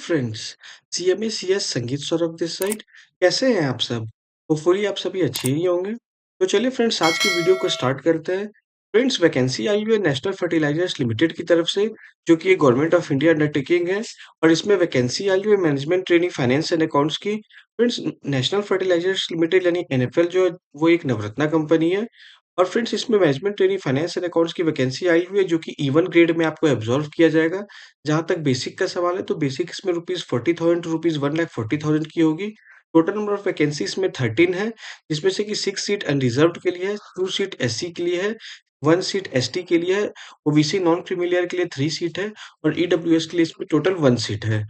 Friends, CMA CS संगीत Saurabh this side. कैसे हैं आप सब? होपफुली आप सभी अच्छे ही होंगे। तो चलिए फ्रेंड्स, आज की वीडियो को स्टार्ट करते हैं। फ्रेंड्स, वैकेंसी आई हुई है नेशनल फर्टिलाइजर्स लिमिटेड की तरफ से, जो कि एक गवर्नमेंट ऑफ इंडिया अंडरटेकिंग है। और इसमें वैकेंसी आई हुई है management training finance and accounts की। फ्रेंड्स, नेशनल फर्टिलाइजर्स लिमिटेड यानी एनएफएल जो है, वो एक नवरत्ना कंपनी है। और फ्रेंड्स, इसमें management training finance and accounts की वैकेंसी आई हुई है, जो कि E1 ग्रेड में आपको एब्जॉर्व किया जाएगा। जहाँ तक बेसिक का सवाल है, तो बेसिक इसमें ₹40,000 टू ₹1,40,000 की होगी। टोटल नंबर ऑफ वैकेंसी इसमें 13 है, जिसमें से कि 6 सीट अनरिजर्व्ड के लिए है, 2 सीट एससी के लिए है, 1 सीट एसटी के लिए है, ओबीसी नॉन क्रीमी लेयर के लिए 3 सीट है और ईडब्ल्यूएस के लिए इसमें टोटल 1 सीट है।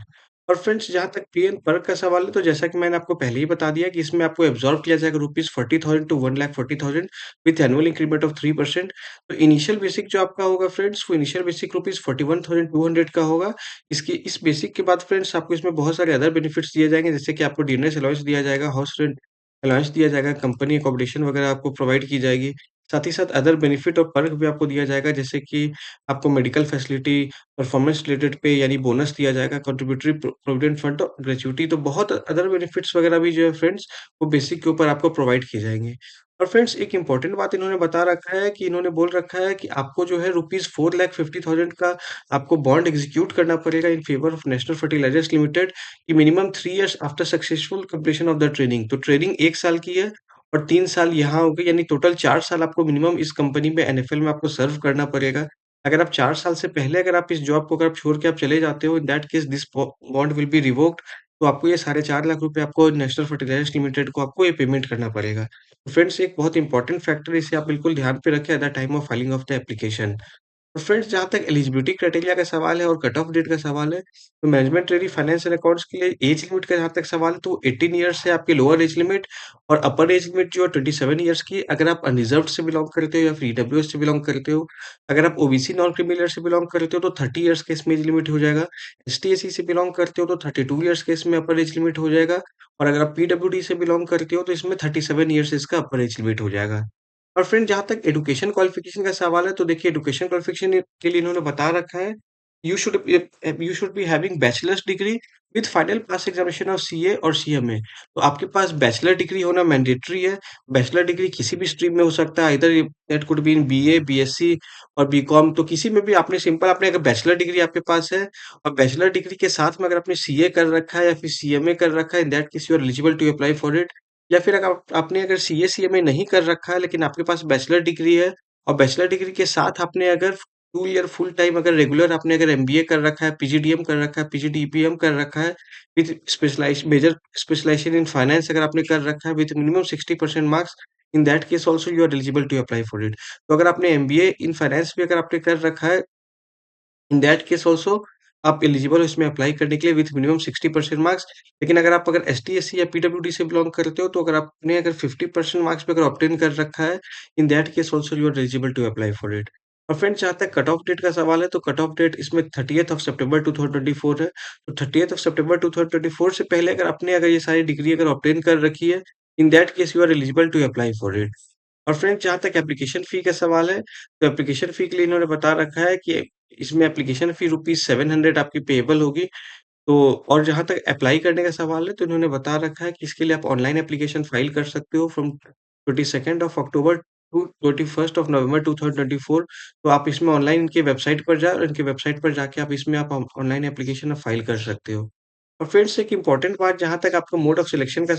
और फ्रेंड्स, जहाँ तक पे एंड वर्क का सवाल है, तो जैसा कि मैंने आपको पहले ही बता दिया कि इसमें आपको एब्ज़ॉर्ब किया जाएगा ₹40,000 to 1,40,000 with annual increment of 3%। तो इनिशियल बेसिक जो आपका होगा फ्रेंड्स, वो इनिशियल बेसिक ₹41,200 का होगा। इसकी इस बेसिक के बाद फ्रेंड्स, आपको इसमें बहुत सारे अदर बेनिफिट्स दिए जाएँगे, जैसे कि आपको डिनर्स अलाउंस दिया जाएगा, हाउस रेंट अलाउंस दिया जाएगा, कंपनी अकोमोडेशन वगैरह आपको प्रोवाइड की जाएगी। साथ ही साथ अदर बेनिफिट और पर्क भी आपको दिया जाएगा, जैसे कि आपको मेडिकल फैसिलिटी, परफॉर्मेंस रिलेटेड पे यानी बोनस दिया जाएगा, कंट्रीब्यूटरी प्रोविडेंट फंड और ग्रेच्युटी। तो बहुत अदर बेनिफिट्स वगैरह भी जो है फ्रेंड्स, वो बेसिक के ऊपर आपको प्रोवाइड किए जाएँगे। और फ्रेंड्स, एक इम्पोर्टेंट बात इन्होंने बता रखा है कि इन्होंने बोल रखा है कि आपको जो है ₹4,50,000 का आपको बॉन्ड एग्जीक्यूट करना पड़ेगा in favour of National Fertilizers Limited कि minimum 3 years after successful completion of the training. तो ट्रेनिंग 1 साल की है और 3 साल यहाँ हो गए, यानी टोटल 4 साल आपको मिनिमम इस कंपनी में एनएफएल में आपको सर्व करना पड़ेगा। अगर आप 4 साल से पहले अगर आप इस जॉब को अगर आप छोड़ के आप चले जाते हो, इन that case this bond will be revoked. तो आपको ये साढ़े 4 लाख रुपए आपको नेशनल फर्टिलाइजर्स लिमिटेड को आपको ये पेमेंट करना पड़ेगा। तो फ्रेंड्स, एक बहुत इंपॉर्टेंट फैक्टर है, इसे आप बिल्कुल ध्यान पे रखें at the time of filing of the application. तो फ्रेंड्स, जहाँ तक एलिजिबिलिटी क्राइटेरिया का सवाल है और कट ऑफ डेट का सवाल है, तो management training finance and accounts के लिए एज लिमिट का जहाँ तक सवाल है, तो 18 ईयर्स है आपकी लोअर एज लिमिट और अपर एज लिमिट जो है 27 ईयर्स की। अगर आप अनरिजर्व्ड से बिलॉन्ग करते हो या फिर ईडब्ल्यूएस से बिलॉन्ग करते हो, अगर आप ओबीसी नॉन क्रीमी लेयर से बिलॉन्ग करते हो, तो 30 ईयर्स का इसमें एज लिमिट हो जाएगा। एसटी-एससी से बिलॉन्ग करते हो, तो 32 ईयर्स का इसमें अपर एज लिमिट हो जाएगा। और अगर आप पीडब्ल्यूडी से बिलॉन्ग करते हो, तो इसमें 37 ईयर्स इसका अपर एज लिमिट हो जाएगा। और फ्रेंड, जहाँ तक एजुकेशन क्वालिफिकेशन का सवाल है, तो देखिए एजुकेशन क्वालिफिकेशन के लिए इन्होंने बता रखा है, you should be having bachelors degree with final pass examination of CA और सीएमए। तो आपके पास बैचलर डिग्री होना मैंडेटरी है। बैचलर डिग्री किसी भी स्ट्रीम में हो सकता है, इधर that could be in BA, BSc और बीकॉम। तो किसी में भी आपने सिंपल आपने अगर बैचलर डिग्री आपके पास है और बैचलर डिग्री के साथ में अगर आपने सीए कर रखा है या फिर सीएमए कर रखा है, in that case you are eligible to apply for it. या फिर अगर आपने अगर सीए-सीएमए नहीं कर रखा है, लेकिन आपके पास बैचलर डिग्री है और बैचलर डिग्री के साथ आपने अगर 2 ईयर फुल टाइम अगर रेगुलर आपने अगर एमबीए कर रखा है, पीजीडीएम कर रखा है, पीजीडीपीएम कर रखा है, with major specialisation in finance अगर आपने कर रखा है with minimum 60% marks, in that case also you are eligible to apply for it. तो अगर आपने एमबीए इन फाइनेंस भी अगर आपने कर रखा है, इन दैट केस ऑल्सो आप एलिजिबल हो इसमें अप्लाई करने के लिए विथ मिनिमम 60% मार्क्स। लेकिन अगर आप अगर एसटी, एससी या पीडब्ल्यूडी से बिलॉन्ग करते हो, तो अगर आपने अगर 50% मार्क्स पे अगर ऑब्टेन कर रखा है, in that case also you are eligible to apply for it. और फ्रेंड्स, जहाँ तक कट ऑफ डेट का सवाल है, तो कट ऑफ डेट इसमें 30th ऑफ सितंबर 2024 है। तो 30th ऑफ सितंबर 2024 से पहले अगर आपने अगर ये सारी डिग्री अगर ऑब्टेन कर रखी है, in that case you are eligible to apply for it. और फ्रेंड्स, जहाँ तक एप्लीकेशन फ़ी का सवाल है, तो एप्लीकेशन फ़ी के लिए इन्होंने बता रखा है कि इसमें एप्लीकेशन फ़ी रुपीज़ 700 आपकी पेएबल होगी। तो और जहाँ तक अप्लाई करने का सवाल है, तो इन्होंने बता रखा है कि इसके लिए आप ऑनलाइन एप्लीकेशन फाइल कर सकते हो from 22nd of October to 21st of November 2024। तो आप इसमें ऑनलाइन इनकी वेबसाइट पर जाओ और इनकी वेबसाइट पर जाके आप इसमें आप ऑनलाइन एप्लीकेशन आप फाइल कर सकते हो। और फिर से एक इम्पोर्टेंट बात, जहाँ तक आपका मोड ऑफ सिलेक्शन का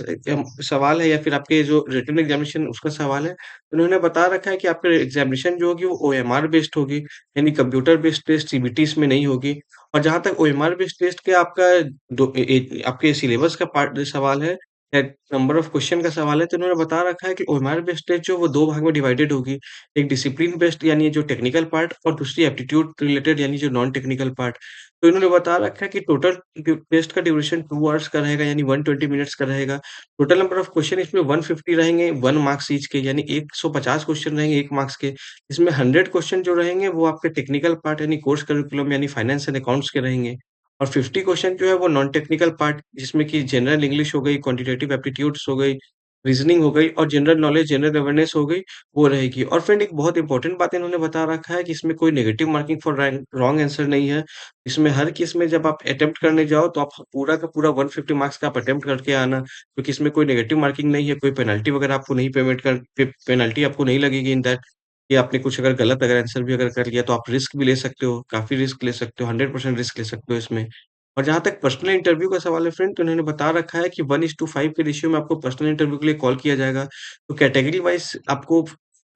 सवाल है या फिर आपके जो रिटन एग्ज़ामिनेशन उसका सवाल है, तो उन्होंने बता रखा है कि आपका एग्ज़ामिनेशन जो होगी वो ओएमआर बेस्ड होगी, यानी कंप्यूटर बेस्ड टेस्ट सीबीटी इसमें नहीं होगी। और जहाँ तक ओएमआर बेस्ड टेस्ट के आपका दो ए ए आपके सिलेबस का पार्ट सवाल है या नंबर ऑफ क्वेश्चन का सवाल है, तो उन्होंने बता रखा है कि ओएमआर बेस्ड टेस्ट जो वो 2 भाग में डिवाइडेड होगी। एक डिसिप्लिन बेस्ड यानी जो टेक्निकल पार्ट और दूसरी एप्टीट्यूड रिलेटेड यानी जो नॉन टेक्निकल पार्ट। तो इन्होंने बता रखा है कि टोटल टेस्ट का ड्यूरेशन 2 आवर्स का रहेगा, यानी 120 मिनट्स का रहेगा। टोटल नंबर ऑफ क्वेश्चन इसमें 150 रहेंगे, 1 मार्क्स ईच के, यानी 150 क्वेश्चन रहेंगे 1 मार्क्स के। इसमें 100 क्वेश्चन जो रहेंगे वो आपके टेक्निकल पार्ट यानी कोर्स करिकुलम यानी फाइनेंस एंड अकाउंट्स के रहेंगे। और 50 क्वेश्चन जो है वो नॉन टेक्निकल पार्ट, जिसमें कि जनरल इंग्लिश हो गई, क्वांटिटेटिव एप्टीट्यूड्स हो गई, रीज़निंग हो गई और जनरल नॉलेज, जनरल अवेयरनेस हो गई, वो रहेगी। और फ्रेंड एक बहुत इम्पोर्टेंट बात इन्होंने बता रखा है कि इसमें कोई negative marking for wrong answer नहीं है। इसमें हर केस में जब आप अटेम्प्ट करने जाओ तो आप पूरा का पूरा 150 मार्क्स का आप अटेम्प्ट करके आना, क्योंकि इसमें कोई नेगेटिव मार्किंग नहीं है, कोई पेनल्टी वगैरह आपको नहीं पेमेंट कर पे पेनल्टी आपको नहीं लगेगी इन दैट कि आपने कुछ अगर गलत अगर आंसर भी अगर कर लिया तो आप रिस्क भी ले सकते हो, काफ़ी रिस्क ले सकते हो, 100% रिस्क ले सकते हो इसमें। और जहाँ तक पर्सनल इंटरव्यू का सवाल है फ्रेंड, तो इन्होंने बता रखा है कि 1:5 के रेशियो में आपको पर्सनल इंटरव्यू के लिए कॉल किया जाएगा। तो कैटेगरी वाइज़ आपको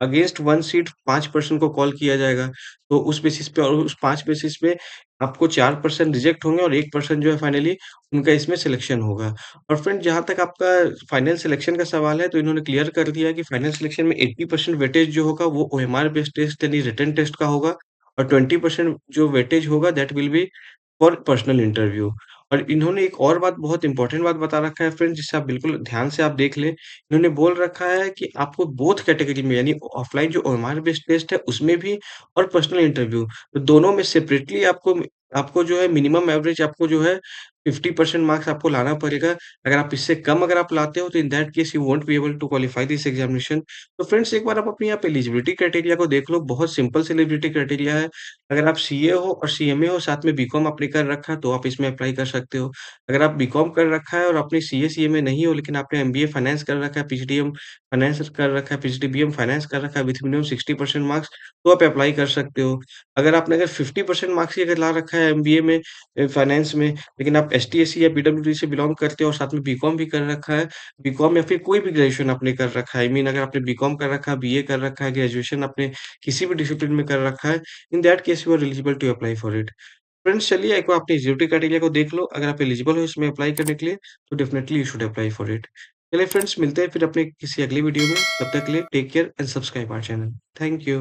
अगेंस्ट 1 सीट 5 पर्सन को कॉल किया जाएगा। तो उस बेसिस पे और उस 5 बेसिस पे आपको 4 पर्सन रिजेक्ट होंगे और 1 पर्सन जो है फाइनली उनका इसमें सिलेक्शन होगा। और फ्रेंड जहाँ तक आपका फाइनल सिलेक्शन का सवाल है, तो इन्होंने क्लियर कर दिया है कि फाइनल सिलेक्शन में 80% वेटेज जो होगा वो ओएमआर बेस्ड टेस्ट यानी रिटन टेस्ट का होगा और 20% जो वेटेज होगा that will be for personal interview. और इन्होंने एक और बात बहुत इम्पोर्टेंट बात बता रखा है फ्रेंड, जिसे आप बिल्कुल ध्यान से आप देख लें। इन्होंने बोल रखा है कि आपको बोथ कैटेगरी में यानी ऑफलाइन जो ओएमआर बेस्ड टेस्ट है उसमें भी और पर्सनल इंटरव्यू तो दोनों में सेपरेटली आपको आपको जो है मिनिमम एवरेज आपको जो है 50% मार्क्स आपको लाना पड़ेगा। अगर आप इससे कम अगर आप लाते हो तो in that case you won't be able to qualify this examination. तो फ्रेंड्स एक बार आप अपनी यहाँ पे एलिजिबिलिटी क्राइटेरिया को देख लो, बहुत सिंपल सी एलिजिबिलिटी क्राइटेरिया है। अगर आप सीए हो और सीएमए हो, साथ में बीकॉम आपने कर रखा है, तो आप इसमें अप्लाई कर सकते हो। अगर आप बीकॉम कर रखा है और आपने सीए, सीएमए नहीं हो, लेकिन आपने एमबीए फाइनेंस कर रखा है, पीजीडीएम फाइनेंस कर रखा है, पीजीडीबीएम फाइनेंस कर रखा है विथ मिनिमम 60% मार्क्स, तो आप अप्लाई कर सकते हो। अगर आपने अगर 50% मार्क्स ही अगर ला रखा है एमबीए में फाइनेंस में, लेकिन आप एसटी, एससी या पीडब्ल्यूडी से बिलॉन्ग करते हो और साथ में बीकॉम भी कर रखा है, बीकॉम या फिर कोई भी ग्रेजुएशन आपने कर रखा है, आई मीन अगर आपने बीकॉम कर रखा है, बीए कर रखा है, ग्रेजुएशन आपने किसी भी डिसिप्लिन में कर रखा है, in that case you are eligible to apply for it. Friends चलिए एक बार अपनी एलिजिबिलिटी क्राइटेरिया को देख लो, अगर आप एलिजिबल हो इसमें अप्लाई करने के लिए, तो definitely you should apply for it. चलिए फ्रेंड्स मिलते हैं फिर अपने किसी अगली वीडियो में, तब तक के लिए take care and subscribe our channel. Thank you.